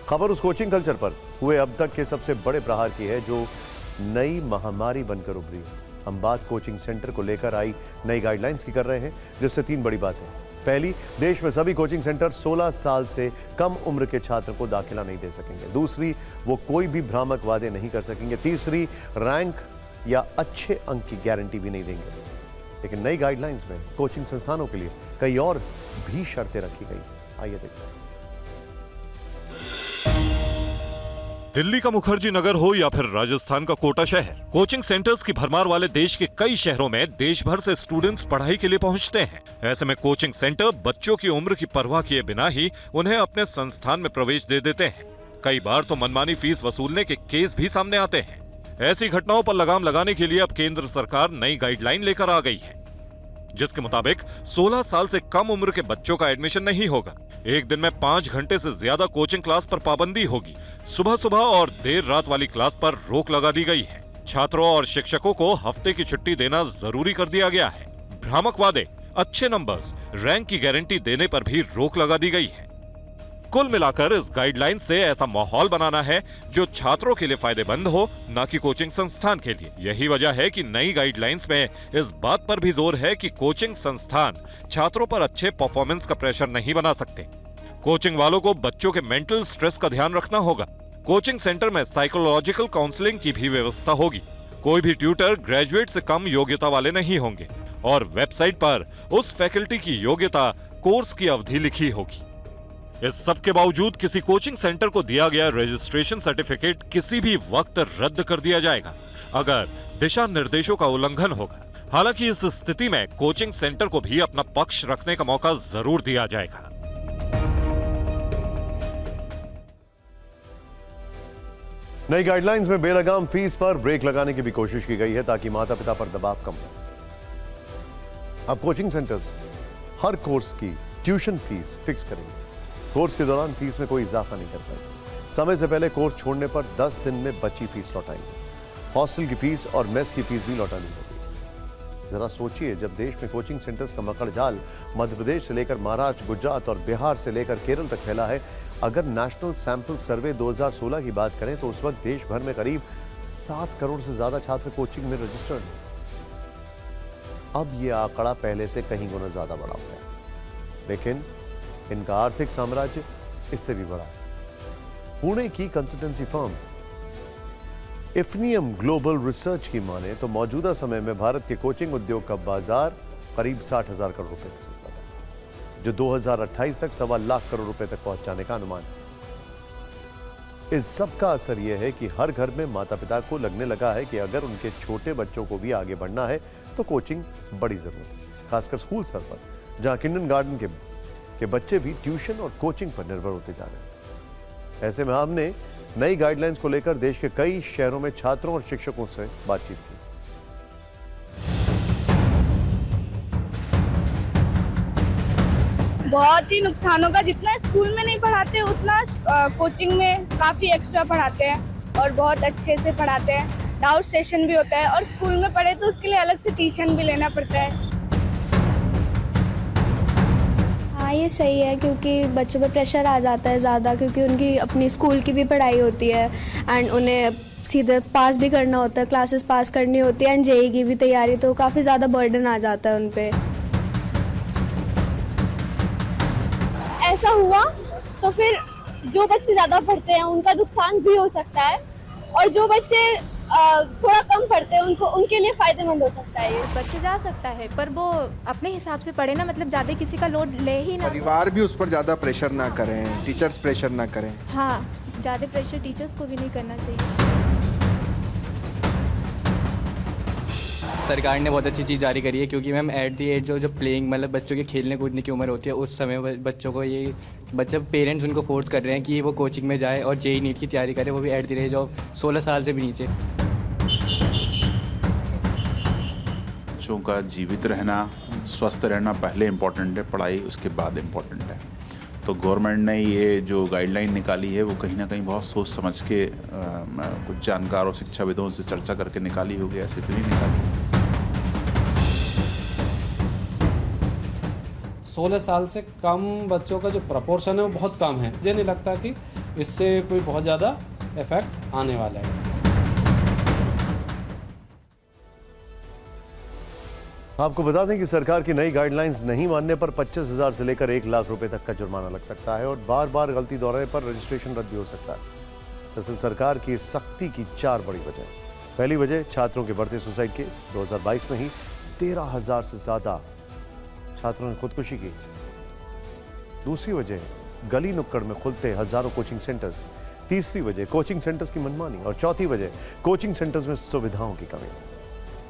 खबर उस coaching culture पर हुए अब तक के सबसे बड़े प्रहार की है जो नई महामारी बनकर उभरी है। हम बात कोचिंग सेंटर को लेकर आई नई गाइडलाइंस की कर रहे हैं, जिससे 3 बड़ी बात है। पहली, देश में सभी कोचिंग सेंटर 16 साल से कम उम्र के छात्र को दाखिला नहीं दे सकेंगे। दूसरी, वो कोई भी भ्रामक वादे नहीं कर सकेंगे। तीसरी, रैंक या अच्छे अंक की गारंटी भी नहीं देंगे। लेकिन नई गाइडलाइंस में कोचिंग संस्थानों के लिए कई और भी शर्तें रखी गई। आइए देखते हैं। दिल्ली का मुखर्जी नगर हो या फिर राजस्थान का कोटा शहर, कोचिंग सेंटर्स की भरमार वाले देश के कई शहरों में देश भर से स्टूडेंट्स पढ़ाई के लिए पहुंचते हैं। ऐसे में कोचिंग सेंटर बच्चों की उम्र की परवाह किए बिना ही उन्हें अपने संस्थान में प्रवेश दे देते हैं। कई बार तो मनमानी फीस वसूलने के केस भी सामने आते हैं। ऐसी घटनाओं पर लगाम लगाने के लिए अब केंद्र सरकार नई गाइडलाइन लेकर आ गई है, जिसके मुताबिक 16 साल से कम उम्र के बच्चों का एडमिशन नहीं होगा। एक दिन में 5 घंटे से ज्यादा कोचिंग क्लास पर पाबंदी होगी। सुबह सुबह और देर रात वाली क्लास पर रोक लगा दी गई है। छात्रों और शिक्षकों को हफ्ते की छुट्टी देना जरूरी कर दिया गया है। भ्रामक वादे, अच्छे नंबर्स, रैंक की गारंटी देने पर भी रोक लगा दी गई है। कुल मिलाकर इस गाइडलाइन से ऐसा माहौल बनाना है जो छात्रों के लिए फायदेमंद हो, न कि कोचिंग संस्थान के लिए। यही वजह है कि नई गाइडलाइंस में इस बात पर भी जोर है कि कोचिंग संस्थान छात्रों पर अच्छे परफॉर्मेंस का प्रेशर नहीं बना सकते। कोचिंग वालों को बच्चों के मेंटल स्ट्रेस का ध्यान रखना होगा। कोचिंग सेंटर में साइकोलॉजिकल काउंसलिंग की भी व्यवस्था होगी। कोई भी ट्यूटर ग्रेजुएट से कम योग्यता वाले नहीं होंगे और वेबसाइट पर उस फैकल्टी की योग्यता, कोर्स की अवधि लिखी होगी। इस सब के बावजूद किसी कोचिंग सेंटर को दिया गया रजिस्ट्रेशन सर्टिफिकेट किसी भी वक्त रद्द कर दिया जाएगा अगर दिशा निर्देशों का उल्लंघन होगा। हालांकि इस स्थिति में कोचिंग सेंटर को भी अपना पक्ष रखने का मौका जरूर दिया जाएगा। नई गाइडलाइंस में बेलगाम फीस पर ब्रेक लगाने की भी कोशिश की गई है ताकि माता पिता पर दबाव कम हो। अब कोचिंग सेंटर्स हर कोर्स की ट्यूशन फीस फिक्स करेंगे। कोर्स के दौरान फीस में कोई इजाफा नहीं कर पाएंगे। समय से पहले कोर्स छोड़ने पर 10 दिन में बची फीस लौटाएंगे। हॉस्टल की फीस और मेस की फीस भी लौटानी होगी। जरा सोचिए, जब देश में कोचिंग सेंटर्स का मकड़ जाल मध्य प्रदेश से लेकर महाराष्ट्र, गुजरात और बिहार से लेकर केरल तक फैला है। अगर नेशनल सैंपल सर्वे 2016 की बात करें तो उस वक्त देश भर में करीब 7 करोड़ से ज्यादा छात्र कोचिंग में रजिस्टर्ड हैं। अब यह आंकड़ा पहले से कहीं गुना ज्यादा बढ़ा हुआ है, लेकिन इनका आर्थिक साम्राज्य इससे भी बड़ा है। पुणे की कंसल्टेंसी फर्म इफ्नियम ग्लोबल रिसर्च की माने तो मौजूदा समय में भारत के कोचिंग उद्योग का बाजार करीब 60,000 करोड़ रुपए का सकता है, जो 2028 तक 1.25 लाख करोड़ रुपए तक पहुंच जाने का अनुमान है। इस सब का असर यह है कि हर घर में माता पिता को लगने लगा है कि अगर उनके छोटे बच्चों को भी आगे बढ़ना है तो कोचिंग बड़ी जरूरत है, खासकर स्कूल स्तर पर, जहां किंडरगार्टन के बच्चे भी ट्यूशन और कोचिंग पर निर्भर होते जा रहे हैं। ऐसे में हमने नई गाइडलाइंस को लेकर देश के कई शहरों में छात्रों और शिक्षकों से बातचीत की। बहुत ही नुकसान होगा। जितना स्कूल में नहीं पढ़ाते उतना कोचिंग में काफी एक्स्ट्रा पढ़ाते हैं और बहुत अच्छे से पढ़ाते हैं। डाउट सेशन भी होता है और स्कूल में पढ़े तो उसके लिए अलग से ट्यूशन भी लेना पड़ता है। हाँ, ये सही है क्योंकि बच्चों पर प्रेशर आ जाता है ज़्यादा, क्योंकि उनकी अपनी स्कूल की भी पढ़ाई होती है एंड उन्हें सीधे पास भी करना होता है, क्लासेस पास करनी होती है एंड जेईई की भी तैयारी, तो काफ़ी ज़्यादा बर्डन आ जाता है उन पे। ऐसा हुआ तो फिर जो बच्चे ज़्यादा पढ़ते हैं उनका नुकसान भी हो सकता है और जो बच्चे थोड़ा कम पढ़ते हैं उनके लिए फायदेमंद हो सकता है। ये बच्चे जा सकता है पर वो अपने हिसाब से पढ़े ना, मतलब ज़्यादा किसी का लोड ले ही ना। परिवार भी उस पर ज़्यादा प्रेशर ना करें, टीचर्स प्रेशर ना करें। हाँ, ज़्यादा प्रेशर टीचर्स को भी नहीं करना चाहिए। सरकार ने बहुत अच्छी चीज़ जारी करी है क्योंकि मैम एट दी एज जो प्लेइंग मतलब बच्चों के खेलने कूदने की उम्र होती है, उस समय बच्चों को ये पेरेंट्स उनको फोर्स कर रहे हैं कि वो कोचिंग में जाए और जेईई नीट की तैयारी करे, वो भी एट दी एज ऑफ 16 साल से भी नीचे। बच्चों का जीवित रहना, स्वस्थ रहना पहले इम्पोर्टेंट है, पढ़ाई उसके बाद इम्पोर्टेंट है। तो गवर्नमेंट ने ये जो गाइडलाइन निकाली है वो कहीं ना कहीं बहुत सोच समझ के कुछ जानकार और शिक्षाविदों से चर्चा करके निकाली होगी, ऐसे तो नहीं निकाली। 16 साल से कम बच्चों का जो प्रपोर्शन है वो बहुत कम है। मुझे नहीं लगता कि इससे कोई बहुत ज़्यादा इफेक्ट आने वाला है। आपको बता दें कि सरकार की नई गाइडलाइंस नहीं मानने पर 25,000 से लेकर 1 लाख रुपए तक का जुर्माना लग सकता है और बार बार गलती दोहराने पर रजिस्ट्रेशन रद्द भी हो सकता है। दरअसल सरकार की इस सख्ती की 4 बड़ी वजह। पहली वजह छात्रों के बढ़ते सुसाइड केस। 2022 में ही 13,000 से ज्यादा छात्रों ने खुदकुशी की। दूसरी वजह गली नुक्कड़ में खुलते हजारों कोचिंग सेंटर्स। तीसरी वजह कोचिंग सेंटर्स की मनमानी और चौथी वजह कोचिंग सेंटर्स में सुविधाओं की कमी।